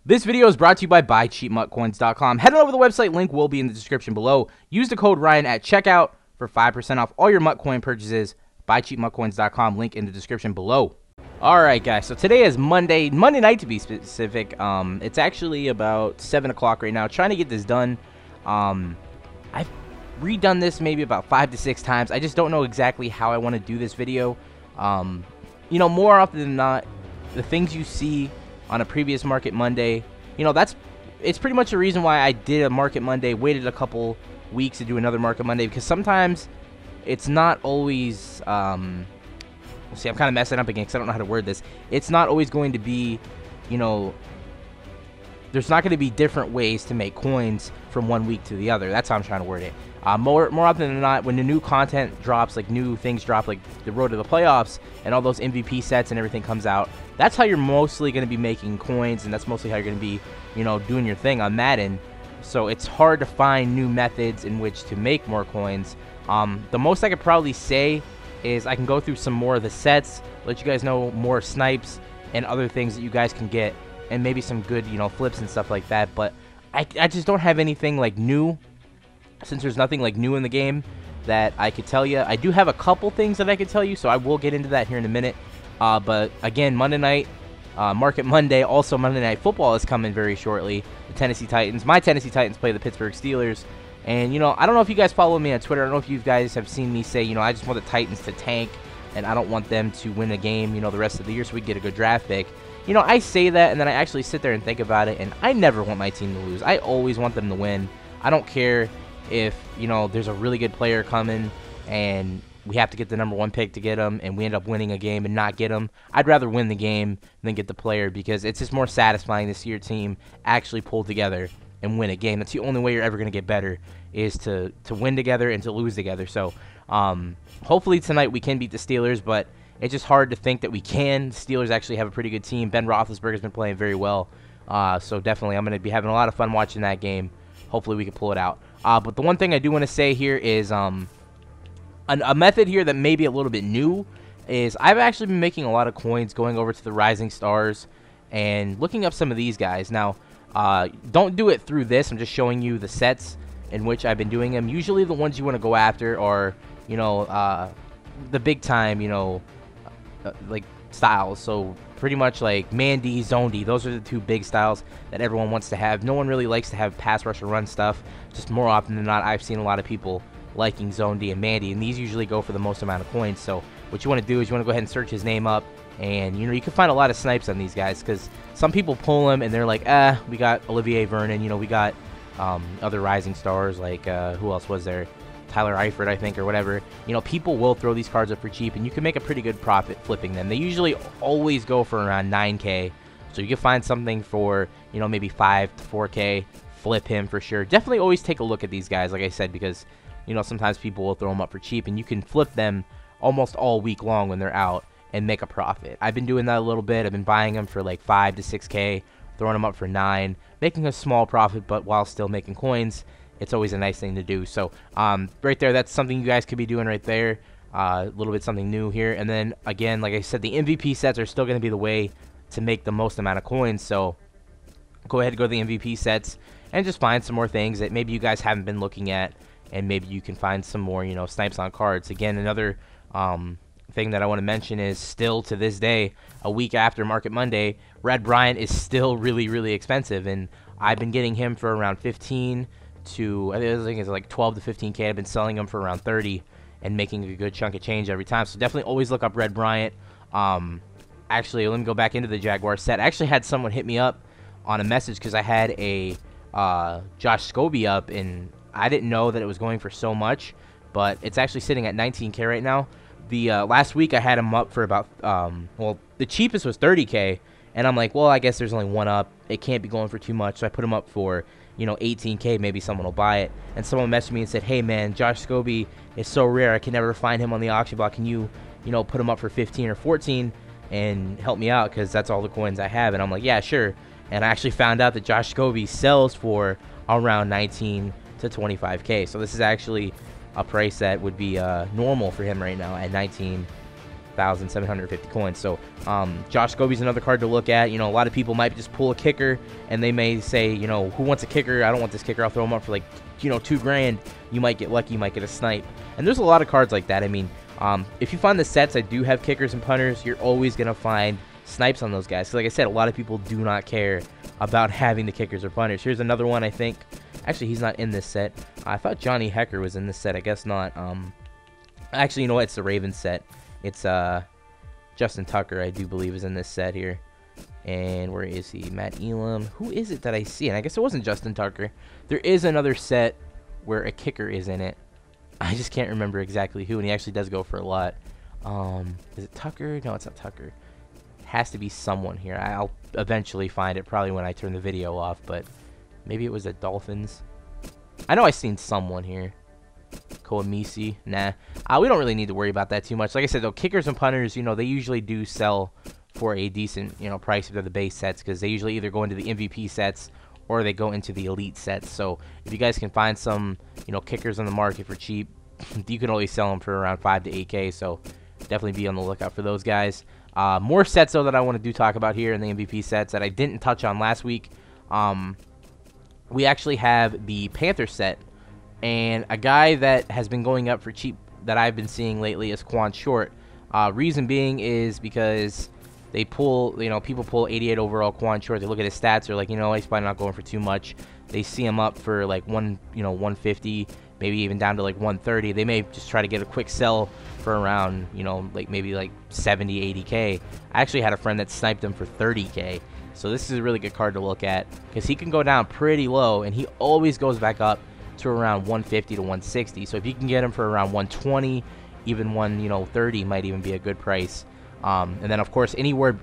This video is brought to you by BuyCheapMuttCoins.com. Head on over to the website, link will be in the description below. Use the code Ryan at checkout for 5% off all your MuttCoin purchases. BuyCheapMuttCoins.com, link in the description below. Alright guys, so today is Monday night to be specific. It's actually about 7 o'clock right now. Trying to get this done. I've redone this maybe about 5 to 6 times. I just don't know exactly how I want to do this video. You know, more often than not, the things you see on a previous Market Monday, you know, it's pretty much the reason why I did a Market Monday, waited a couple weeks to do another Market Monday, because sometimes it's not always, see, I'm kind of messing up again because I don't know how to word this. It's not always going to be, you know, there's not going to be different ways to make coins from one week to the other. That's how I'm trying to word it. More often than not, when the new content drops, like new things drop, like the road to the playoffs and all those MVP sets and everything comes out, that's how you're mostly going to be making coins, and that's mostly how you're going to be, you know, doing your thing on Madden. So it's hard to find new methods in which to make more coins. The most I could probably say is I can go through some more of the sets, let you guys know more snipes and other things that you guys can get, and maybe some good, you know, flips and stuff like that. But I just don't have anything like new, since there's nothing like new in the game that I could tell you. I do have a couple things that I could tell you, so I will get into that here in a minute. But again, Monday night, Market Monday, also Monday Night Football is coming very shortly. The Tennessee Titans, my Tennessee Titans play the Pittsburgh Steelers. And, you know, I don't know if you guys follow me on Twitter. I don't know if you guys have seen me say, you know, I just want the Titans to tank, and I don't want them to win a game, you know, the rest of the year so we get a good draft pick. You know, I say that, and then I actually sit there and think about it, and I never want my team to lose. I always want them to win. I don't care if, you know, there's a really good player coming and we have to get the #1 pick to get him, and we end up winning a game and not get him. I'd rather win the game than get the player, because it's just more satisfying to see your team actually pull together and win a game. That's the only way you're ever going to get better, is to win together and to lose together. So hopefully tonight we can beat the Steelers, but it's just hard to think that we can. The Steelers actually have a pretty good team. Ben Roethlisberger's been playing very well. So definitely I'm going to be having a lot of fun watching that game. Hopefully we can pull it out. But the one thing I do want to say here is a method here that may be a little bit new is I've actually been making a lot of coins going over to the Rising Stars and looking up some of these guys. Now, don't do it through this. I'm just showing you the sets in which I've been doing them. Usually the ones you want to go after are, you know, the big time, you know, like styles. So pretty much like Mandy, Zone D. Those are the two big styles that everyone wants to have. No one really likes to have pass rush or run stuff. Just more often than not, I've seen a lot of people liking Zone D and Mandy, and these usually go for the most amount of coins. So what you want to do is you want to go ahead and search his name up, and you know, you can find a lot of snipes on these guys, because some people pull them and they're like, we got Olivier Vernon, you know, we got other Rising Stars, like who else was there, Tyler Eifert, I think, or whatever. You know, people will throw these cards up for cheap, and you can make a pretty good profit flipping them. They usually always go for around 9K, so you can find something for, you know, maybe 5 to 4K, flip him for sure. Definitely always take a look at these guys, like I said, because, you know, sometimes people will throw them up for cheap, and you can flip them almost all week long when they're out and make a profit. I've been doing that a little bit. I've been buying them for like 5 to 6K, throwing them up for 9, making a small profit, but while still making coins. It's always a nice thing to do. So right there, that's something you guys could be doing right there. A little bit something new here. And then again, like I said, the MVP sets are still going to be the way to make the most amount of coins. So go ahead and go to the MVP sets and just find some more things that maybe you guys haven't been looking at, and maybe you can find some more, you know, snipes on cards. Again, another thing that I want to mention is, still to this day, a week after Market Monday, Red Bryant is still really, really expensive, and I've been getting him for around 15 to, I think it's like 12 to 15K. I've been selling them for around 30 and making a good chunk of change every time. So definitely always look up Red Bryant. Actually, let me go back into the Jaguar set. I actually had someone hit me up on a message because I had a Josh Scobie up, and I didn't know that it was going for so much, but it's actually sitting at 19K right now. The last week I had him up for about, well, the cheapest was 30K, and I'm like, well, I guess there's only one up. It can't be going for too much, so I put him up for, you know, 18K. Maybe someone will buy it. And someone messaged me and said, hey man, Josh Scobie is so rare, I can never find him on the auction block. Can you know, put him up for 15 or 14 and help me out, because that's all the coins I have? And I'm like, yeah, sure. And I actually found out that Josh Scobie sells for around 19 to 25K. So this is actually a price that would be normal for him right now at 19 1,750 coins. So Josh Scobie's another card to look at. You know, a lot of people might just pull a kicker, and they may say, you know, who wants a kicker? I don't want this kicker. I'll throw him up for like, you know, $2 grand. You might get lucky. You might get a snipe. And there's a lot of cards like that. I mean, if you find the sets that do have kickers and punters, you're always going to find snipes on those guys. So like I said, a lot of people do not care about having the kickers or punters. Here's another one, I think. Actually, he's not in this set. I thought Johnny Hecker was in this set. I guess not. Actually, you know what? It's the Ravens set. It's Justin Tucker, I do believe, is in this set here. And where is he? Matt Elam. Who is it that I see? And I guess it wasn't Justin Tucker. There is another set where a kicker is in it. I just can't remember exactly who, and he actually does go for a lot. Is it Tucker? No, it's not Tucker. It has to be someone here. I'll eventually find it, probably when I turn the video off, but maybe it was the Dolphins. I know I've seen someone here. Koamisi. Nah. We don't really need to worry about that too much. Like I said, though, kickers and punters, you know, they usually do sell for a decent, you know, price if they're the base sets, because they usually either go into the MVP sets or they go into the elite sets. So if you guys can find some, you know, kickers on the market for cheap, you can always sell them for around 5 to 8K. So definitely be on the lookout for those guys. More sets, though, that I want to talk about here in the MVP sets that I didn't touch on last week. We actually have the Panther set. And a guy that has been going up for cheap that I've been seeing lately is Quan Short. Reason being is because they pull, you know, people pull 88 overall Quan Short. They look at his stats. They're like, you know, he's probably not going for too much. They see him up for like 150, maybe even down to like 130. They may just try to get a quick sell for around, you know, like maybe like 70, 80K. I actually had a friend that sniped him for 30K. So this is a really good card to look at because he can go down pretty low and he always goes back up to around 150 to 160. So if you can get him for around 120, even 130 might even be a good price. And then of course anywhere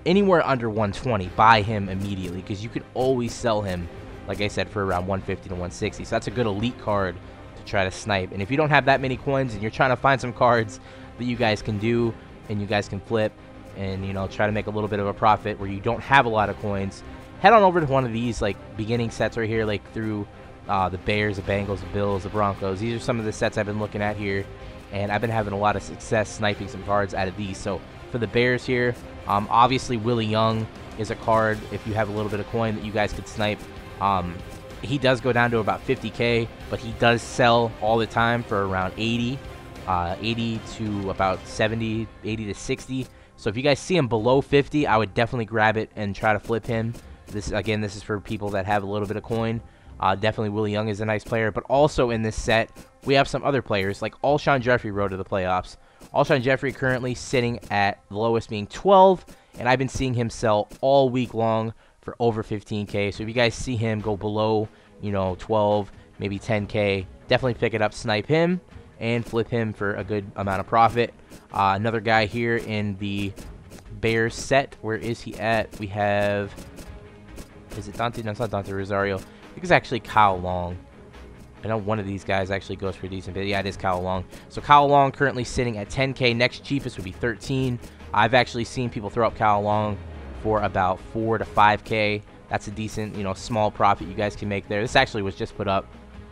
under 120, buy him immediately because you can always sell him, like I said, for around 150 to 160. So that's a good elite card to try to snipe. And if you don't have that many coins and you're trying to find some cards that you guys can do and you guys can flip and, you know, try to make a little bit of a profit where you don't have a lot of coins, head on over to one of these like beginning sets right here, like through the Bears, the Bengals, the Bills, the Broncos. These are some of the sets I've been looking at here, and I've been having a lot of success sniping some cards out of these. So for the Bears here, obviously Willie Young is a card, if you have a little bit of coin, that you guys could snipe. He does go down to about 50K, but he does sell all the time for around 80 to about 70, 80 to 60. So if you guys see him below 50, I would definitely grab it and try to flip him. This is for people that have a little bit of coin. Definitely Willie Young is a nice player, but also in this set, we have some other players, like Alshon Jeffrey road to the playoffs. Alshon Jeffrey currently sitting at the lowest being 12, and I've been seeing him sell all week long for over 15K. So if you guys see him go below, you know, 12, maybe 10K, definitely pick it up, snipe him, and flip him for a good amount of profit. Another guy here in the Bears set, where is he at? We have, is it Dante? No, it's not Dante Rosario. I think it's actually Kyle Long. I know one of these guys actually goes for a decent bit. Yeah, it is Kyle Long. So Kyle Long currently sitting at 10K. Next cheapest would be 13. I've actually seen people throw up Kyle Long for about 4 to 5K. That's a decent, you know, small profit you guys can make there. This actually was just put up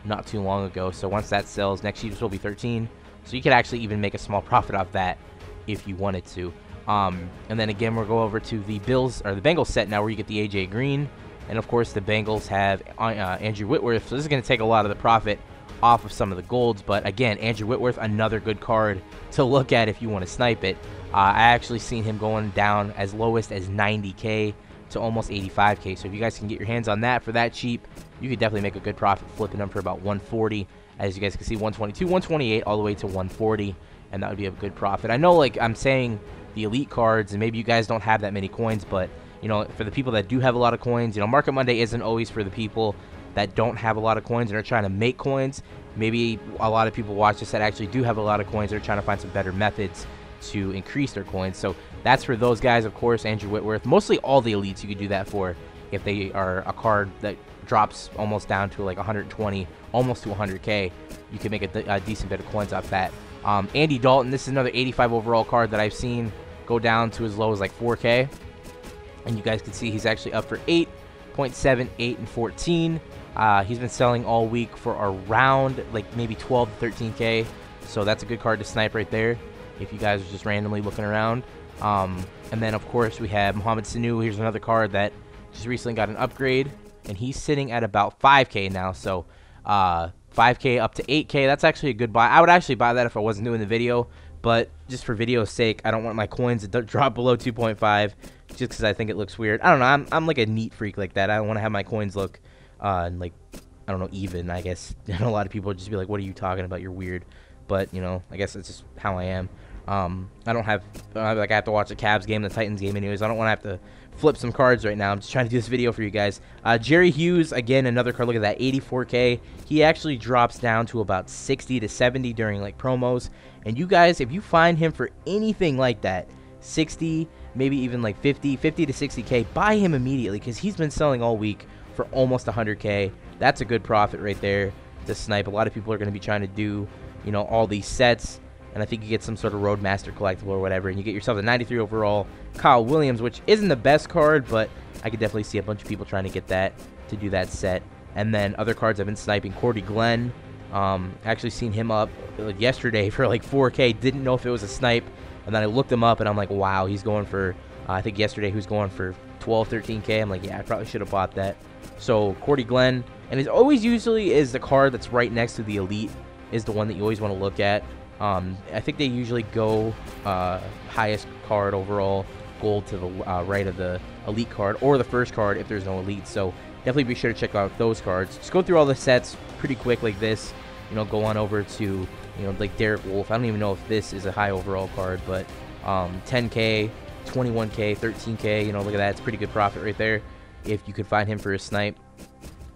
not too long ago. So once that sells, next cheapest will be 13. So you could actually even make a small profit off that if you wanted to. And then again, we'll go over to the Bills or the Bengals set now, where you get the AJ Green. And, of course, the Bengals have Andrew Whitworth. So this is going to take a lot of the profit off of some of the golds. But, again, Andrew Whitworth, another good card to look at if you want to snipe it. I actually seen him going down as lowest as 90K to almost 85K. So if you guys can get your hands on that for that cheap, you could definitely make a good profit flipping them for about 140. As you guys can see, 122, 128, all the way to 140. And that would be a good profit. I know, like, I'm saying the elite cards, and maybe you guys don't have that many coins, but you know, for the people that do have a lot of coins, you know, Market Monday isn't always for the people that don't have a lot of coins and are trying to make coins. Maybe a lot of people watch this that actually do have a lot of coins. They're trying to find some better methods to increase their coins. So that's for those guys, of course. Andrew Whitworth, mostly all the elites you could do that for if they are a card that drops almost down to like 120, almost to 100K. You can make a decent bit of coins off that. Andy Dalton, this is another 85 overall card that I've seen go down to as low as like 4K. And you guys can see he's actually up for 8.7, 8, and 14. He's been selling all week for around like maybe 12 to 13K. So that's a good card to snipe right there. if you guys are just randomly looking around. And then, of course, we have Mohamed Sanu. Here's another card that just recently got an upgrade, and he's sitting at about 5K now. So 5K up to 8K. That's actually a good buy. I would actually buy that if I wasn't doing the video, but just for video's sake, I don't want my coins to drop below 2.5 just because I think it looks weird. I don't know. I'm like a neat freak like that. I don't want to have my coins look like, I don't know, even, I guess. I know a lot of people would just be like, what are you talking about? You're weird. But, you know, I guess that's just how I am. I don't have, like, I have to watch the Cavs game, the Titans game anyways. I don't want to have to flip some cards right now. I'm just trying to do this video for you guys. Jerry Hughes, again, another card. Look at that, 84K. He actually drops down to about 60 to 70 during, like, promos. And you guys, if you find him for anything like that, 60, maybe even like 50 to 60K, buy him immediately because he's been selling all week for almost 100K. That's a good profit right there to snipe. A lot of people are going to be trying to do, you know, all these sets, and I think you get some sort of Roadmaster collectible or whatever, and you get yourself a 93 overall Kyle Williams, which isn't the best card, but I could definitely see a bunch of people trying to get that to do that set. And then other cards I've been sniping, Cordy Glenn. Actually seen him up yesterday for like 4K. Didn't know if it was a snipe, and then I looked him up, and I'm like, wow, he's going for, I think yesterday he was going for 12, 13K. I'm like, yeah, I probably should have bought that. So Cordy Glenn, and it always usually is the card that's right next to the Elite is the one that you always want to look at. I think they usually go highest card overall, gold to the right of the Elite card, or the first card if there's no Elite. So definitely be sure to check out those cards. Just go through all the sets pretty quick like this. You know, go on over to, you know, like Derek Wolf. I don't even know if this is a high overall card, but 10K, 21K, 13K, you know, look at that. It's pretty good profit right there if you could find him for a snipe.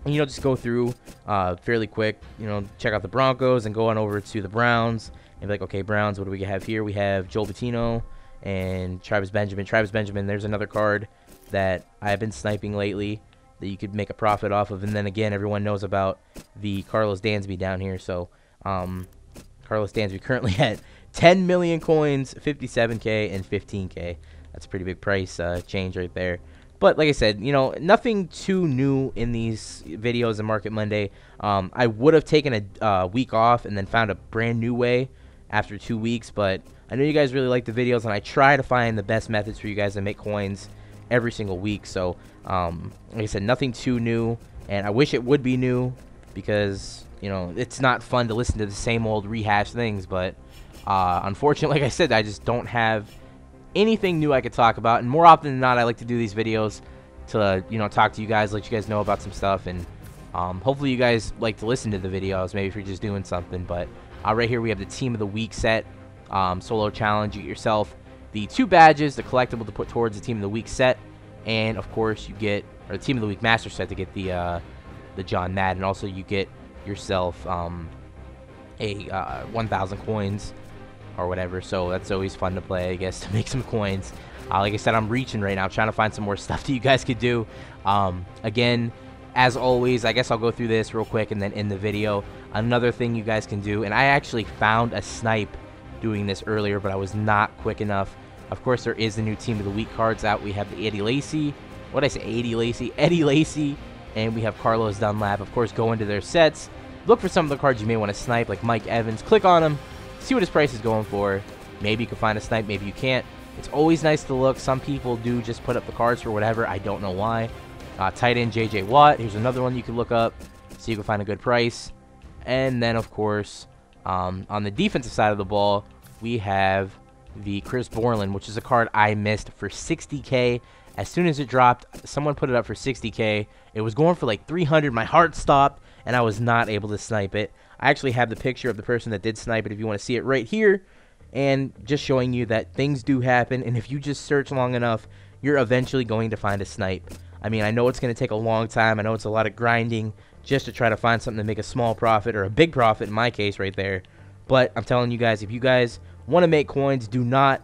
And, you know, just go through fairly quick, you know, check out the Broncos and go on over to the Browns and be like, okay, Browns, what do we have here? We have Joel Bettino and Travis Benjamin. Travis Benjamin, there's another card that I've been sniping lately that you could make a profit off of. And then again, everyone knows about the Carlos Dansby down here. So Carlos Dansby currently at 10 million coins, 57K, and 15K. That's a pretty big price change right there. But like I said, you know, nothing too new in these videos in Market Monday. I would have taken a week off and then found a brand new way after 2 weeks. But I know you guys really like the videos, and I try to find the best methods for you guys to make coins every single week. So like I said, nothing too new, and I wish it would be new because, you know, it's not fun to listen to the same old rehashed things. But unfortunately, like I said, I just don't have anything new I could talk about. And more often than not, I like to do these videos to, you know, talk to you guys, let you guys know about some stuff, and hopefully you guys like to listen to the videos, maybe if you're just doing something. But right here we have the Team of the Week set, solo challenge. You get yourself the 2 badges, the collectible to put towards the Team of the Week set, and of course you get, or the Team of the Week master set to get the John Madden. Also you get yourself a 1,000 coins or whatever, so that's always fun to play, I guess, to make some coins. Like I said, I'm reaching right now, trying to find some more stuff that you guys could do. Again, as always, I guess I'll go through this real quick and then end the video. Another thing you guys can do, and I actually found a snipe doing this earlier, but I was not quick enough. Of course, there is the new Team of the Week cards out. We have the Eddie Lacy, what did I say, Eddie Lacy, and we have Carlos Dunlap. Of course, go into their sets, look for some of the cards you may want to snipe, like Mike Evans, click on them, see what his price is going for. Maybe you can find a snipe, maybe you can't. It's always nice to look. Some people do just put up the cards for whatever. I don't know why. Tight end J.J. Watt. Here's another one you can look up so you can find a good price. And then, of course, on the defensive side of the ball, we have the Chris Borland, which is a card I missed for 60K. As soon as it dropped, someone put it up for 60K. It was going for like 300. My heart stopped, and I was not able to snipe it. I actually have the picture of the person that did snipe it if you want to see it right here, and just showing you that things do happen, and if you just search long enough, you're eventually going to find a snipe. I mean, I know it's going to take a long time. I know it's a lot of grinding just to try to find something to make a small profit, or a big profit in my case right there. But I'm telling you guys, if you guys want to make coins, do not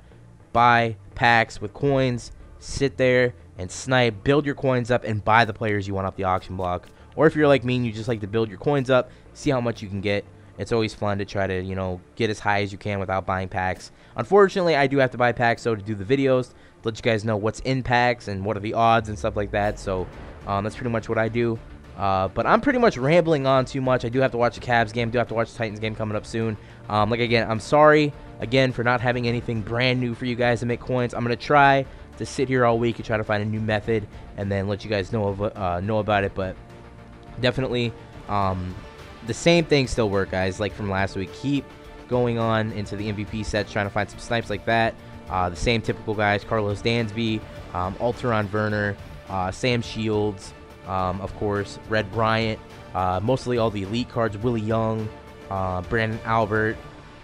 buy packs with coins. Sit there and snipe, build your coins up, and buy the players you want off the auction block. Or if you're like me and you just like to build your coins up, see how much you can get. It's always fun to try to, you know, get as high as you can without buying packs. Unfortunately, I do have to buy packs, so to do the videos, to let you guys know what's in packs and what are the odds and stuff like that. So that's pretty much what I do. But I'm pretty much rambling on too much. I do have to watch the Cavs game. Do have to watch the Titans game coming up soon. Again, I'm sorry, again, for not having anything brand new for you guys to make coins. I'm going to try to sit here all week and try to find a new method and then let you guys know about it. But definitely the same things still work, guys, like from last week. Keep going on into the MVP sets, trying to find some snipes like that. The same typical guys, Carlos Dansby, Alteron Werner, Sam Shields, of course, Red Bryant, mostly all the elite cards, Willie Young, Brandon Albert,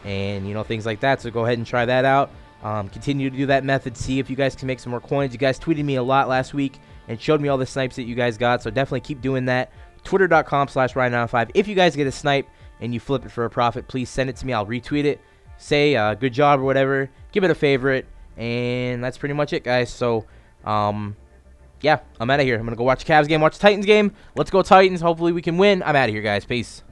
and, things like that. So go ahead and try that out. Continue to do that method. See if you guys can make some more coins. You guys tweeted me a lot last week and showed me all the snipes that you guys got. So definitely keep doing that. Twitter.com/Ryan95. If you guys get a snipe and you flip it for a profit, please send it to me. I'll retweet it. Say good job or whatever. Give it a favorite. And that's pretty much it, guys. So, yeah, I'm out of here. I'm going to go watch the Cavs game, watch the Titans game. Let's go Titans. Hopefully we can win. I'm out of here, guys. Peace.